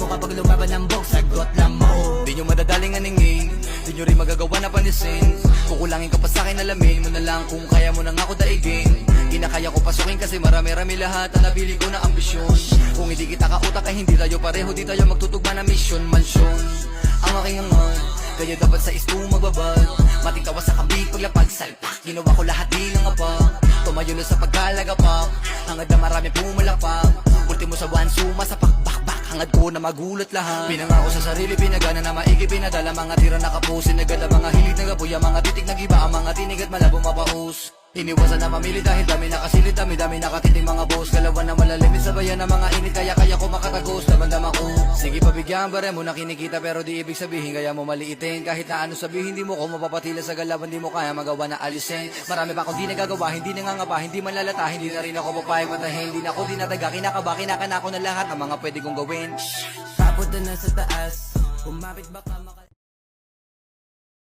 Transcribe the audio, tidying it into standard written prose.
kapag lumaban ng box, sagot lang mo. Di nyo madadaling aningin, di nyo rin magagawa na panisin. Kukulangin ka pa sa'kin, alamin mo na lang kung kaya mo nang ako daigin. Kinakaya ko pasukin kasi marami-rami lahat ang nabili ko na ambisyon. Kung hindi kita kautak ay hindi tayo pareho, di tayo magtutugma na mission, mansyon. Ang aking angal, kaya dapat sa isto magbabad. Mating tawa sa kambing paglapag salpak, ginawa ko lahat di nangapak. Tumayo na sa pagkalagapak, hangad na marami pumalapak. Ultimo sa one suma sa pakbakbak, hangad ko na magulat lahat. Pinangako sa sarili, pinagana na maigi, pinadala mga tira nakapusin. Nagala mga hilig nagabuya, mga titik nagiba, ang mga tinig at malabo mapaus. Iniwasan na mamili dahil dami nakasilid, dami nakatiting mga boss. Galawan na malalimit sa bayan ng mga init, kaya ko makatagos, damandama ko. Sige pabigyan, bare mo na kinikita pero di ibig sabihin kaya mo maliitin. Kahit na ano sabihin, di mo ko mapapatila sa galawan, di mo kaya magawa na alisin. Marami pa akong di nagagawa, hindi nangangapa, hindi manlalata, hindi na rin ako papayag matahin. Hindi na ako dinataga, kinakaba, kinakana ko na lahat ng mga pwede kong gawin. Papunta na sa taas, kumapit baka